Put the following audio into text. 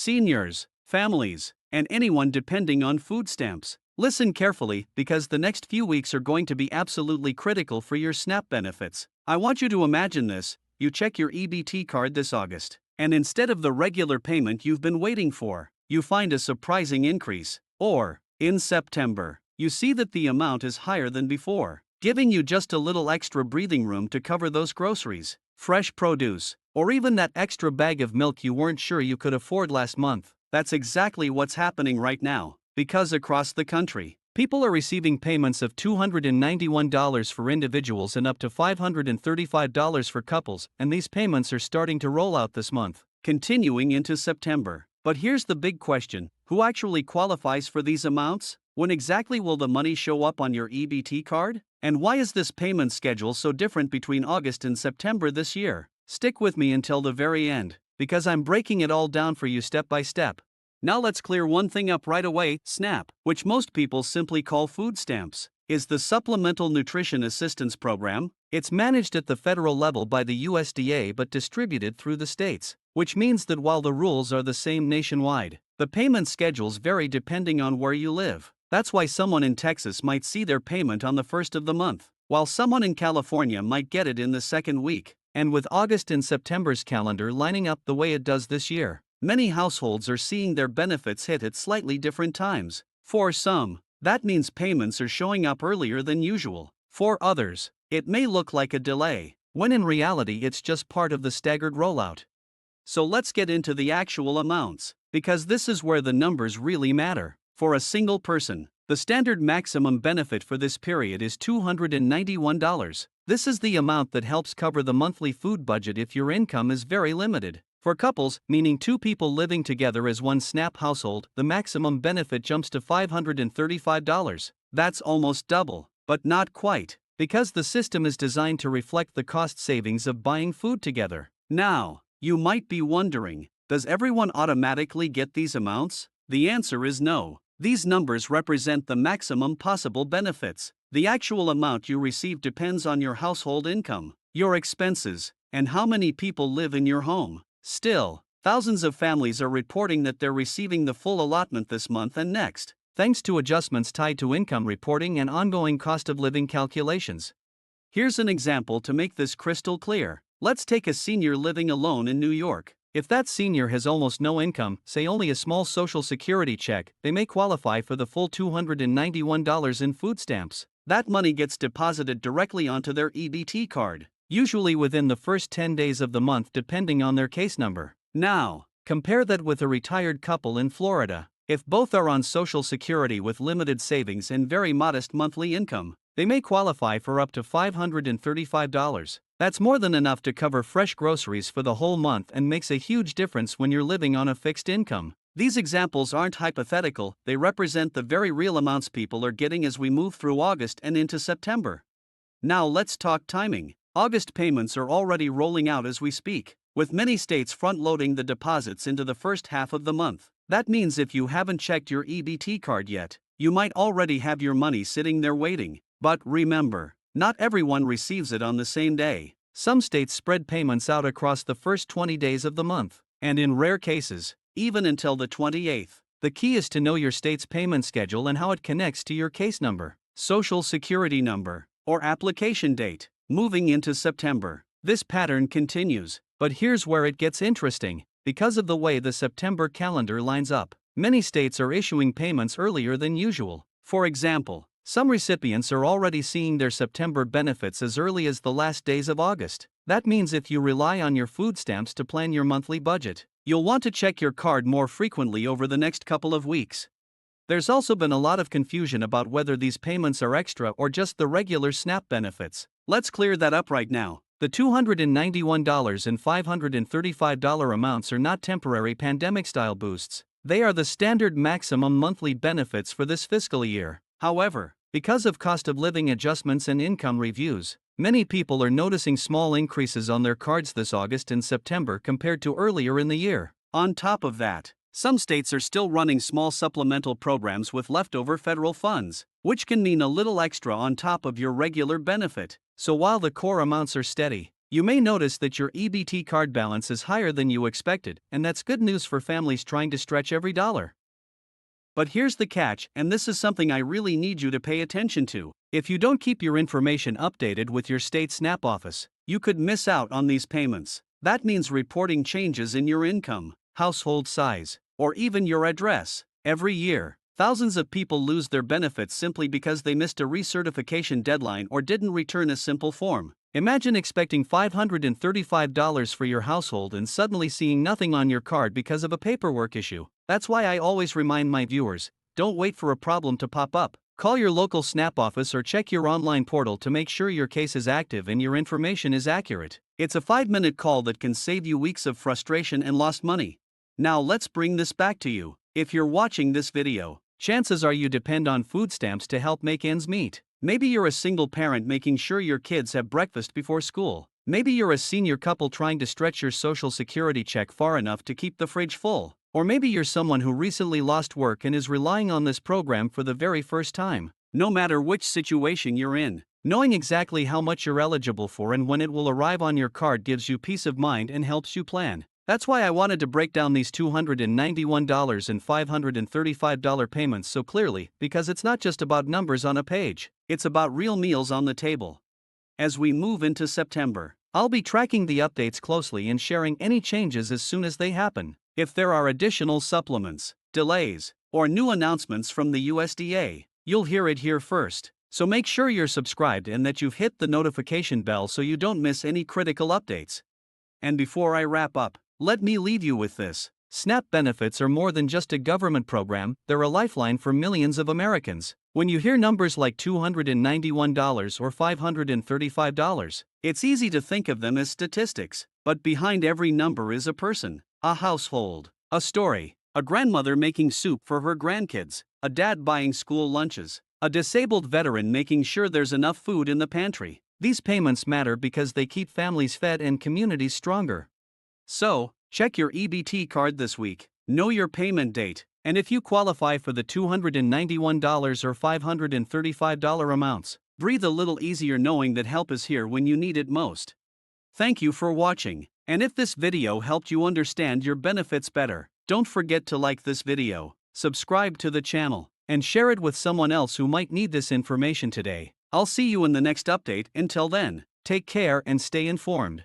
seniors, families, and anyone depending on food stamps. Listen carefully because the next few weeks are going to be absolutely critical for your SNAP benefits. I want you to imagine this: you check your EBT card this August, and instead of the regular payment you've been waiting for, you find a surprising increase. Or, in September, you see that the amount is higher than before, giving you just a little extra breathing room to cover those groceries, fresh produce, or even that extra bag of milk you weren't sure you could afford last month. That's exactly what's happening right now, because across the country, people are receiving payments of $291 for individuals and up to $535 for couples, and these payments are starting to roll out this month, continuing into September. But here's the big question: who actually qualifies for these amounts? When exactly will the money show up on your EBT card? And why is this payment schedule so different between August and September this year? Stick with me until the very end, because I'm breaking it all down for you step by step. Now let's clear one thing up right away: SNAP, which most people simply call food stamps, is the Supplemental Nutrition Assistance Program. It's managed at the federal level by the USDA but distributed through the states, which means that while the rules are the same nationwide, the payment schedules vary depending on where you live. That's why someone in Texas might see their payment on the first of the month, while someone in California might get it in the second week. And with August and September's calendar lining up the way it does this year, many households are seeing their benefits hit at slightly different times. For some, that means payments are showing up earlier than usual. For others, it may look like a delay, when in reality it's just part of the staggered rollout. So let's get into the actual amounts, because this is where the numbers really matter. For a single person, the standard maximum benefit for this period is $291. This is the amount that helps cover the monthly food budget if your income is very limited. For couples, meaning two people living together as one SNAP household, the maximum benefit jumps to $535. That's almost double, but not quite, because the system is designed to reflect the cost savings of buying food together. Now, you might be wondering, does everyone automatically get these amounts? The answer is no. These numbers represent the maximum possible benefits. The actual amount you receive depends on your household income, your expenses, and how many people live in your home. Still, thousands of families are reporting that they're receiving the full allotment this month and next, thanks to adjustments tied to income reporting and ongoing cost of living calculations. Here's an example to make this crystal clear. Let's take a senior living alone in New York. If that senior has almost no income, say only a small Social Security check, they may qualify for the full $291 in food stamps. That money gets deposited directly onto their EBT card, usually within the first 10 days of the month depending on their case number. Now, compare that with a retired couple in Florida. If both are on Social Security with limited savings and very modest monthly income, they may qualify for up to $535. That's more than enough to cover fresh groceries for the whole month and makes a huge difference when you're living on a fixed income. These examples aren't hypothetical, they represent the very real amounts people are getting as we move through August and into September. Now let's talk timing. August payments are already rolling out as we speak, with many states front-loading the deposits into the first half of the month. That means if you haven't checked your EBT card yet, you might already have your money sitting there waiting. But remember, not everyone receives it on the same day. Some states spread payments out across the first 20 days of the month, and in rare cases, even until the 28th. The key is to know your state's payment schedule and how it connects to your case number, Social Security number, or application date. Moving into September, this pattern continues, but here's where it gets interesting. Because of the way the September calendar lines up, many states are issuing payments earlier than usual. For example, some recipients are already seeing their September benefits as early as the last days of August. That means if you rely on your food stamps to plan your monthly budget, you'll want to check your card more frequently over the next couple of weeks. There's also been a lot of confusion about whether these payments are extra or just the regular SNAP benefits. Let's clear that up right now. The $291 and $535 amounts are not temporary pandemic-style boosts. They are the standard maximum monthly benefits for this fiscal year. However, because of cost of living adjustments and income reviews, many people are noticing small increases on their cards this August and September compared to earlier in the year. On top of that, some states are still running small supplemental programs with leftover federal funds, which can mean a little extra on top of your regular benefit. So while the core amounts are steady, You may notice that your EBT card balance is higher than you expected, and that's good news for families trying to stretch every dollar. But here's the catch, and this is something I really need you to pay attention to. If you don't keep your information updated with your state SNAP office, you could miss out on these payments. That means reporting changes in your income, household size, or even your address. Every year, thousands of people lose their benefits simply because they missed a recertification deadline or didn't return a simple form. Imagine expecting $535 for your household and suddenly seeing nothing on your card because of a paperwork issue. That's why I always remind my viewers, don't wait for a problem to pop up. Call your local SNAP office or check your online portal to make sure your case is active and your information is accurate. It's a 5-minute call that can save you weeks of frustration and lost money. Now let's bring this back to you. If you're watching this video, chances are you depend on food stamps to help make ends meet. Maybe you're a single parent making sure your kids have breakfast before school. Maybe you're a senior couple trying to stretch your Social Security check far enough to keep the fridge full. Or maybe you're someone who recently lost work and is relying on this program for the very first time. No matter which situation you're in, knowing exactly how much you're eligible for and when it will arrive on your card gives you peace of mind and helps you plan. That's why I wanted to break down these $291 and $535 payments so clearly, because it's not just about numbers on a page, it's about real meals on the table. As we move into September, I'll be tracking the updates closely and sharing any changes as soon as they happen. If there are additional supplements, delays, or new announcements from the USDA, you'll hear it here first. So make sure you're subscribed and that you've hit the notification bell so you don't miss any critical updates. And before I wrap up, let me leave you with this. SNAP benefits are more than just a government program, they're a lifeline for millions of Americans. When you hear numbers like $291 or $535, it's easy to think of them as statistics. But behind every number is a person, a household, a story, a grandmother making soup for her grandkids, a dad buying school lunches, a disabled veteran making sure there's enough food in the pantry. These payments matter because they keep families fed and communities stronger. So, check your EBT card this week, know your payment date, and if you qualify for the $291 or $535 amounts, breathe a little easier knowing that help is here when you need it most. Thank you for watching, and if this video helped you understand your benefits better, don't forget to like this video, subscribe to the channel, and share it with someone else who might need this information today. I'll see you in the next update. Until then, take care and stay informed.